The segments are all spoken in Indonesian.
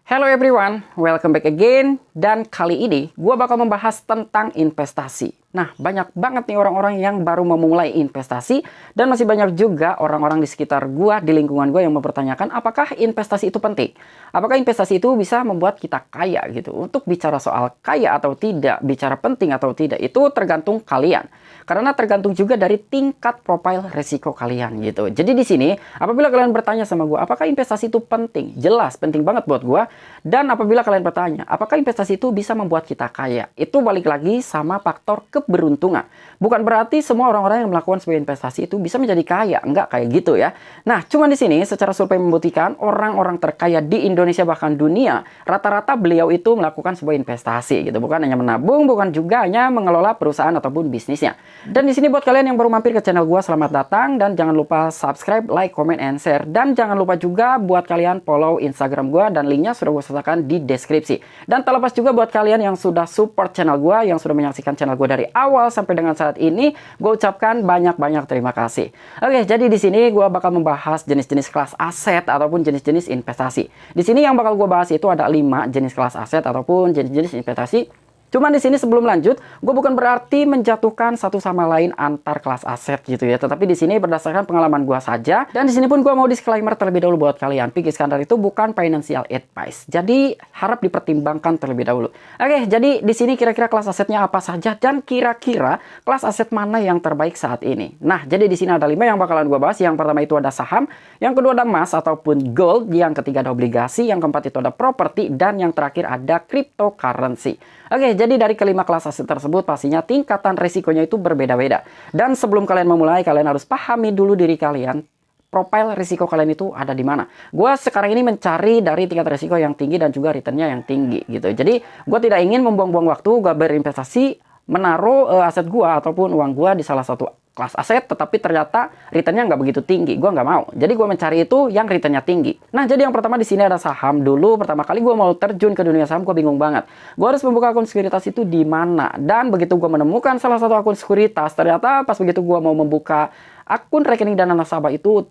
Hello everyone, welcome back again. Dan kali ini gue bakal membahas tentang investasi. Nah, banyak banget nih orang-orang yang baru memulai investasi. Dan masih banyak juga orang-orang di sekitar gue, di lingkungan gue yang mempertanyakan apakah investasi itu penting? Apakah investasi itu bisa membuat kita kaya gitu? Untuk bicara soal kaya atau tidak, bicara penting atau tidak, itu tergantung kalian. Karena tergantung juga dari tingkat profil risiko kalian gitu. Jadi di sini, apabila kalian bertanya sama gue, apakah investasi itu penting? Jelas, penting banget buat gue. Dan apabila kalian bertanya, apakah investasi itu bisa membuat kita kaya? Itu balik lagi sama faktor keberuntungan. Bukan berarti semua orang-orang yang melakukan sebuah investasi itu bisa menjadi kaya. Enggak kayak gitu ya. Nah, cuman di sini secara survei membuktikan orang-orang terkaya di Indonesia bahkan dunia, rata-rata beliau itu melakukan sebuah investasi gitu. Bukan hanya menabung, bukan juga hanya mengelola perusahaan ataupun bisnisnya. Dan di sini buat kalian yang baru mampir ke channel gua, selamat datang dan jangan lupa subscribe, like, comment, and share. Dan jangan lupa juga buat kalian follow Instagram gua dan linknya sudah gue sertakan di deskripsi. Dan terlepas juga buat kalian yang sudah support channel gua, yang sudah menyaksikan channel gua dari awal sampai dengan saat ini, gue ucapkan banyak-banyak terima kasih. Oke, jadi di sini gua bakal membahas jenis-jenis kelas aset ataupun jenis-jenis investasi. Di sini yang bakal gua bahas itu ada 5 jenis kelas aset ataupun jenis-jenis investasi. Cuman di sini sebelum lanjut, gue bukan berarti menjatuhkan satu sama lain antar kelas aset gitu ya. Tetapi di sini berdasarkan pengalaman gue saja. Dan di sini pun gue mau disclaimer terlebih dahulu buat kalian. Pikir Iskandar itu bukan financial advice. Jadi harap dipertimbangkan terlebih dahulu. Oke, jadi di sini kira-kira kelas asetnya apa saja dan kira-kira kelas aset mana yang terbaik saat ini. Nah, jadi di sini ada 5 yang bakalan gue bahas. Yang pertama itu ada saham, yang kedua ada emas ataupun gold, yang ketiga ada obligasi, yang keempat itu ada properti, dan yang terakhir ada cryptocurrency. Oke, jadi dari kelima kelas aset tersebut pastinya tingkatan risikonya itu berbeda-beda. Dan sebelum kalian memulai, kalian harus pahami dulu diri kalian. Profil risiko kalian itu ada di mana. Gue sekarang ini mencari dari tingkat risiko yang tinggi dan juga returnnya yang tinggi gitu. Jadi gue tidak ingin membuang-buang waktu, gue berinvestasi, menaruh aset gue ataupun uang gue di salah satu kelas aset, tetapi ternyata returnnya nggak begitu tinggi. Gue nggak mau. Jadi gue mencari itu yang returnnya tinggi. Nah, jadi yang pertama di sini ada saham dulu. Pertama kali gue mau terjun ke dunia saham, gue bingung banget. Gue harus membuka akun sekuritas itu di mana? Dan begitu gue menemukan salah satu akun sekuritas, ternyata pas begitu gue mau membuka akun rekening dana nasabah itu,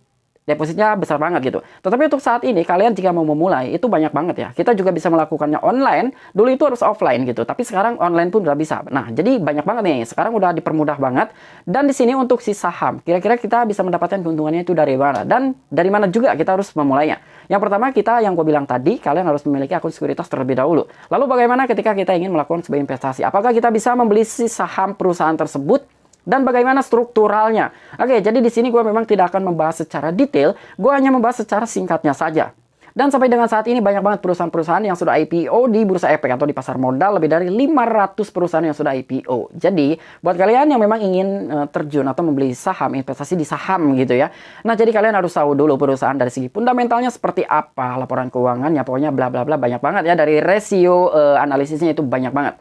depositnya besar banget gitu. Tetapi untuk saat ini, kalian jika mau memulai, itu banyak banget ya. Kita juga bisa melakukannya online. Dulu itu harus offline gitu. Tapi sekarang online pun udah bisa. Nah, jadi banyak banget nih. Sekarang udah dipermudah banget. Dan di sini untuk si saham, kira-kira kita bisa mendapatkan keuntungannya itu dari mana? Dan dari mana juga kita harus memulainya? Yang pertama, yang gue bilang tadi, kalian harus memiliki akun sekuritas terlebih dahulu. Lalu bagaimana ketika kita ingin melakukan sebuah investasi? Apakah kita bisa membeli si saham perusahaan tersebut? Dan bagaimana strukturalnya? Oke, jadi di sini gue memang tidak akan membahas secara detail, gue hanya membahas secara singkatnya saja. Dan sampai dengan saat ini banyak banget perusahaan-perusahaan yang sudah IPO di Bursa Efek atau di pasar modal, lebih dari 500 perusahaan yang sudah IPO. Jadi, buat kalian yang memang ingin terjun atau membeli saham, investasi di saham gitu ya. Nah, jadi kalian harus tahu dulu perusahaan dari segi fundamentalnya seperti apa, laporan keuangannya, pokoknya bla bla bla, banyak banget ya, dari rasio analisisnya itu banyak banget.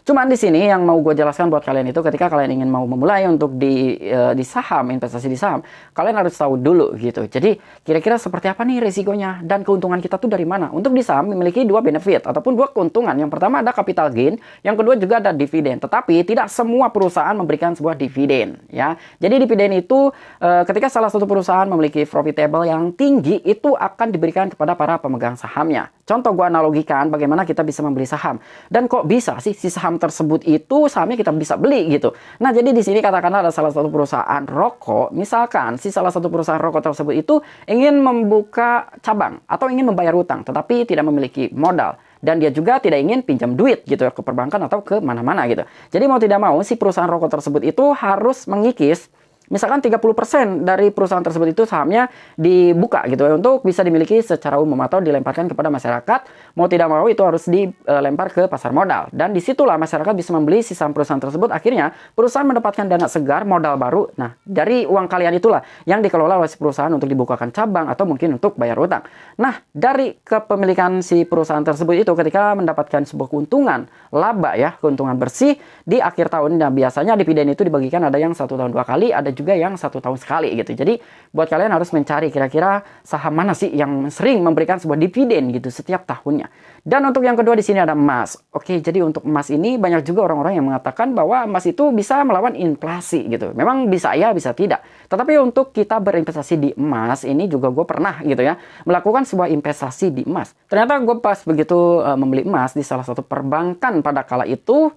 Cuman di sini yang mau gue jelaskan buat kalian itu ketika kalian ingin mau memulai untuk di saham, investasi di saham, kalian harus tahu dulu gitu. Jadi kira-kira seperti apa nih risikonya dan keuntungan kita tuh dari mana? Untuk di saham memiliki 2 benefit ataupun 2 keuntungan. Yang pertama ada capital gain, yang kedua juga ada dividen. Tetapi tidak semua perusahaan memberikan sebuah dividen ya. Jadi dividen itu ketika salah satu perusahaan memiliki profitable yang tinggi, itu akan diberikan kepada para pemegang sahamnya. Contoh gue analogikan bagaimana kita bisa membeli saham. Dan kok bisa sih si saham tersebut itu sahamnya kita bisa beli gitu. Nah, jadi di sini katakanlah ada salah satu perusahaan rokok, misalkan si salah satu perusahaan rokok tersebut itu ingin membuka cabang atau ingin membayar utang tetapi tidak memiliki modal. Dan dia juga tidak ingin pinjam duit gitu ke perbankan atau ke mana-mana gitu. Jadi mau tidak mau si perusahaan rokok tersebut itu harus mengikis misalkan 30% dari perusahaan tersebut itu sahamnya dibuka gitu ya, untuk bisa dimiliki secara umum atau dilemparkan kepada masyarakat. Mau tidak mau itu harus dilempar ke pasar modal. Dan disitulah masyarakat bisa membeli si saham perusahaan tersebut. Akhirnya perusahaan mendapatkan dana segar, modal baru. Nah, dari uang kalian itulah yang dikelola oleh si perusahaan untuk dibukakan cabang atau mungkin untuk bayar utang. Nah, dari kepemilikan si perusahaan tersebut itu ketika mendapatkan sebuah keuntungan, laba ya, keuntungan bersih di akhir tahun. Nah, biasanya dividen itu dibagikan ada yang 1 tahun 2 kali, ada juga yang 1 tahun sekali gitu. Jadi buat kalian harus mencari kira-kira saham mana sih yang sering memberikan sebuah dividen gitu setiap tahunnya. Dan untuk yang kedua di sini ada emas. Oke, jadi untuk emas ini banyak juga orang-orang yang mengatakan bahwa emas itu bisa melawan inflasi gitu. Memang bisa ya, bisa tidak. Tetapi untuk kita berinvestasi di emas ini juga gue pernah gitu ya melakukan sebuah investasi di emas. Ternyata gue pas begitu membeli emas di salah satu perbankan pada kala itu,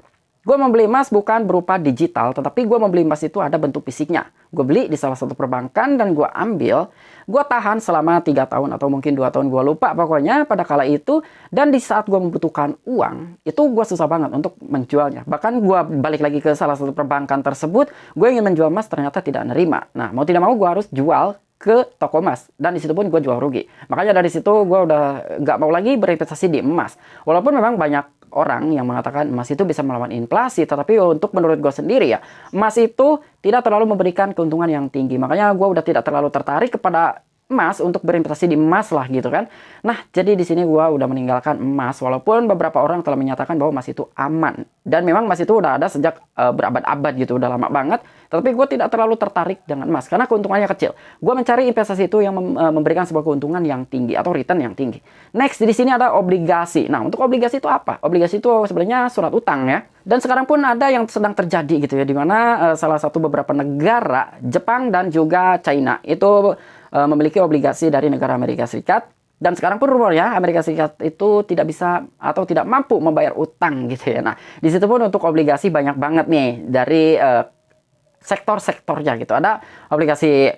gue membeli emas bukan berupa digital, tetapi gue membeli emas itu ada bentuk fisiknya. Gue beli di salah satu perbankan dan gue ambil, gue tahan selama 3 tahun atau mungkin 2 tahun, gue lupa pokoknya pada kala itu. Dan di saat gue membutuhkan uang, itu gue susah banget untuk menjualnya. Bahkan gue balik lagi ke salah satu perbankan tersebut, gue ingin menjual emas ternyata tidak nerima. Nah, mau tidak mau gue harus jual ke toko emas, dan di situ pun gue jual rugi. Makanya dari situ gue udah nggak mau lagi berinvestasi di emas. Walaupun memang banyak orang yang mengatakan emas itu bisa melawan inflasi, tetapi untuk menurut gue sendiri ya, emas itu tidak terlalu memberikan keuntungan yang tinggi. Makanya gue udah tidak terlalu tertarik kepada emas untuk berinvestasi di emas lah gitu kan. Nah, jadi di sini gua udah meninggalkan emas walaupun beberapa orang telah menyatakan bahwa emas itu aman. Dan memang emas itu udah ada sejak berabad-abad gitu, udah lama banget. Tapi gue tidak terlalu tertarik dengan emas karena keuntungannya kecil. Gue mencari investasi itu yang memberikan sebuah keuntungan yang tinggi atau return yang tinggi. Next, di sini ada obligasi. Nah, untuk obligasi itu apa? Obligasi itu sebenarnya surat utang ya. Dan sekarang pun ada yang sedang terjadi gitu ya, di mana salah satu beberapa negara, Jepang dan juga China itu memiliki obligasi dari negara Amerika Serikat. Dan sekarang pun rumornya Amerika Serikat itu tidak bisa atau tidak mampu membayar utang gitu ya. Nah, di situ pun untuk obligasi banyak banget nih dari sektor-sektornya gitu. Ada obligasi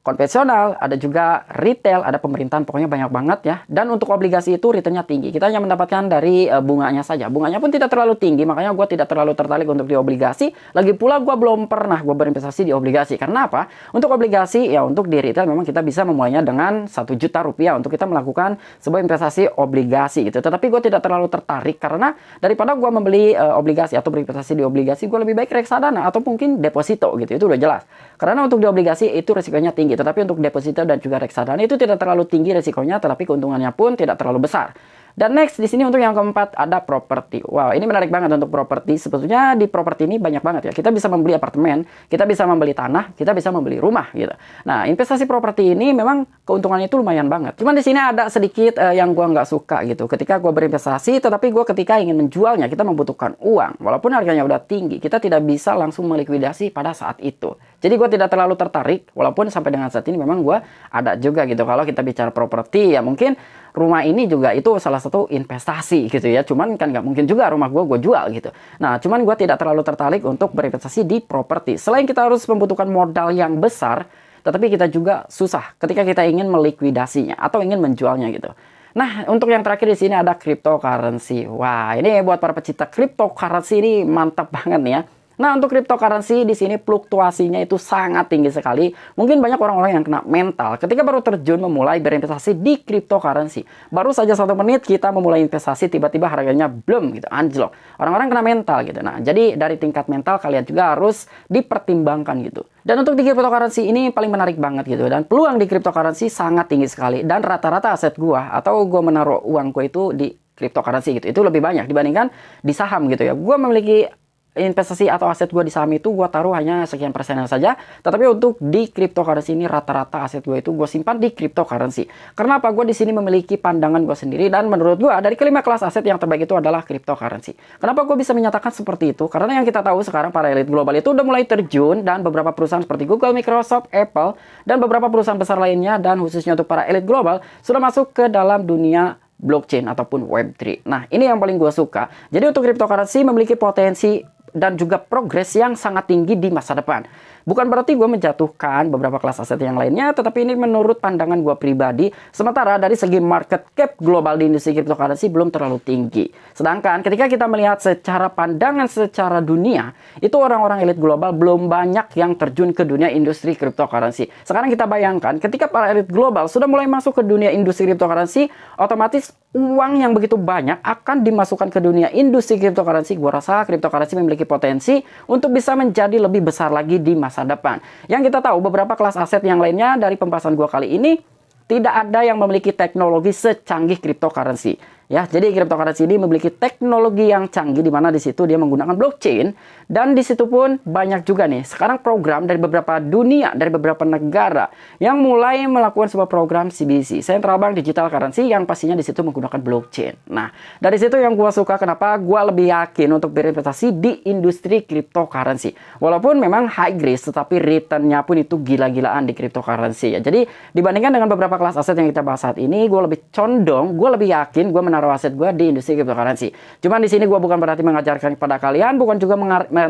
konvensional, ada juga retail, ada pemerintahan, pokoknya banyak banget ya. Dan untuk obligasi itu returnnya tinggi. Kita hanya mendapatkan dari bunganya saja. Bunganya pun tidak terlalu tinggi, makanya gue tidak terlalu tertarik untuk di obligasi. Lagi pula gue belum pernah gue berinvestasi di obligasi. Karena apa? Untuk obligasi, ya untuk di retail memang kita bisa memulainya dengan 1 juta rupiah untuk kita melakukan sebuah investasi obligasi gitu. Tetapi gue tidak terlalu tertarik karena daripada gue membeli obligasi atau berinvestasi di obligasi, gue lebih baik reksadana atau mungkin deposito gitu. Itu udah jelas. Karena untuk di obligasi itu risikonya tinggi. Tetapi untuk deposito dan juga reksadana itu tidak terlalu tinggi risikonya, tetapi keuntungannya pun tidak terlalu besar. Dan next di sini untuk yang keempat ada properti. Wow, ini menarik banget untuk properti. Sebetulnya di properti ini banyak banget ya. Kita bisa membeli apartemen, kita bisa membeli tanah, kita bisa membeli rumah gitu. Nah, investasi properti ini memang keuntungannya itu lumayan banget. Cuman di sini ada sedikit yang gua nggak suka gitu. Ketika gua berinvestasi, tetapi gua ketika ingin menjualnya, kita membutuhkan uang. Walaupun harganya udah tinggi, kita tidak bisa langsung melikuidasi pada saat itu. Jadi gue tidak terlalu tertarik, walaupun sampai dengan saat ini memang gue ada juga gitu. Kalau kita bicara properti ya mungkin rumah ini juga itu salah satu investasi gitu ya. Cuman kan nggak mungkin juga rumah gue jual gitu. Nah, cuman gue tidak terlalu tertarik untuk berinvestasi di properti. Selain kita harus membutuhkan modal yang besar, tetapi kita juga susah ketika kita ingin melikuidasinya atau ingin menjualnya gitu. Nah, untuk yang terakhir di sini ada cryptocurrency. Wah, ini buat para pecinta cryptocurrency ini mantap banget nih ya. Nah, untuk cryptocurrency di sini fluktuasinya itu sangat tinggi sekali. Mungkin banyak orang-orang yang kena mental ketika baru terjun memulai berinvestasi di cryptocurrency. Baru saja 1 menit kita memulai investasi, tiba-tiba harganya belum gitu, anjlok. Orang-orang kena mental gitu. Nah, jadi dari tingkat mental kalian juga harus dipertimbangkan gitu. Dan untuk di cryptocurrency ini paling menarik banget gitu. Dan peluang di cryptocurrency sangat tinggi sekali. Dan rata-rata aset gua atau gua menaruh uangku itu di cryptocurrency gitu, itu lebih banyak dibandingkan di saham gitu ya. Gua memiliki investasi atau aset gue di saham itu gue taruh hanya sekian persenan saja. Tetapi untuk di cryptocurrency ini rata-rata aset gue itu gue simpan di cryptocurrency. Karena apa? Gue di sini memiliki pandangan gue sendiri dan menurut gue dari kelima kelas aset yang terbaik itu adalah cryptocurrency. Kenapa gue bisa menyatakan seperti itu? Karena yang kita tahu sekarang para elit global itu udah mulai terjun dan beberapa perusahaan seperti Google, Microsoft, Apple dan beberapa perusahaan besar lainnya dan khususnya untuk para elit global sudah masuk ke dalam dunia blockchain ataupun Web3. Nah, ini yang paling gue suka. Jadi untuk cryptocurrency memiliki potensi dan juga progres yang sangat tinggi di masa depan. Bukan berarti gue menjatuhkan beberapa kelas aset yang lainnya, tetapi ini menurut pandangan gue pribadi. Sementara dari segi market cap global di industri cryptocurrency belum terlalu tinggi. Sedangkan ketika kita melihat secara pandangan secara dunia, itu orang-orang elit global belum banyak yang terjun ke dunia industri cryptocurrency. Sekarang kita bayangkan ketika para elit global sudah mulai masuk ke dunia industri cryptocurrency, otomatis uang yang begitu banyak akan dimasukkan ke dunia industri cryptocurrency. Gue rasa cryptocurrency memiliki potensi untuk bisa menjadi lebih besar lagi di masa depan. Yang kita tahu beberapa kelas aset yang lainnya dari pembahasan gue kali ini tidak ada yang memiliki teknologi secanggih cryptocurrency. Ya, jadi cryptocurrency ini memiliki teknologi yang canggih di mana di situ dia menggunakan blockchain dan di situ pun banyak juga nih sekarang program dari beberapa dunia, dari beberapa negara yang mulai melakukan sebuah program CBDC, Central Bank Digital Currency, yang pastinya di situ menggunakan blockchain. Nah, dari situ yang gua suka, kenapa gua lebih yakin untuk berinvestasi di industri cryptocurrency. Walaupun memang high risk, tetapi returnnya pun itu gila-gilaan di cryptocurrency ya. Jadi dibandingkan dengan beberapa kelas aset yang kita bahas saat ini, gue lebih condong, gue lebih yakin gue menaruh aset gue di industri cryptocurrency. Cuman di sini gue bukan berarti mengajarkan kepada kalian, bukan juga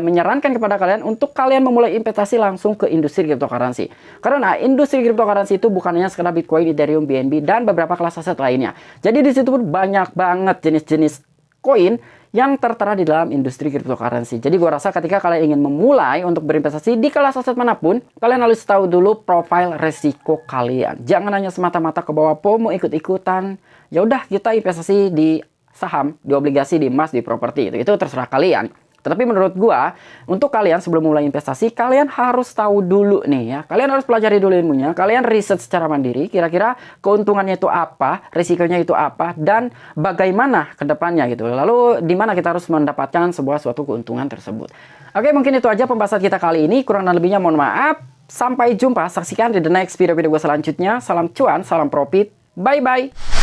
menyarankan kepada kalian untuk kalian memulai investasi langsung ke industri cryptocurrency. Karena industri cryptocurrency itu bukan hanya sekedar Bitcoin, Ethereum, BNB, dan beberapa kelas aset lainnya. Jadi di situ pun banyak banget jenis-jenis koin yang tertera di dalam industri cryptocurrency. Jadi gue rasa ketika kalian ingin memulai untuk berinvestasi di kelas aset manapun, kalian harus tahu dulu profil resiko kalian. Jangan hanya semata-mata ke bawah FOMO, ikut-ikutan. Ya udah, kita investasi di saham, di obligasi, di emas, di properti. Itu terserah kalian. Tetapi menurut gua, untuk kalian sebelum mulai investasi, kalian harus tahu dulu nih ya. Kalian harus pelajari dulu ilmunya, kalian riset secara mandiri, kira-kira keuntungannya itu apa, risikonya itu apa, dan bagaimana ke depannya gitu. Lalu, di mana kita harus mendapatkan suatu keuntungan tersebut. Oke, mungkin itu aja pembahasan kita kali ini. Kurang dan lebihnya mohon maaf. Sampai jumpa, saksikan di the next video-video gue selanjutnya. Salam cuan, salam profit. Bye-bye.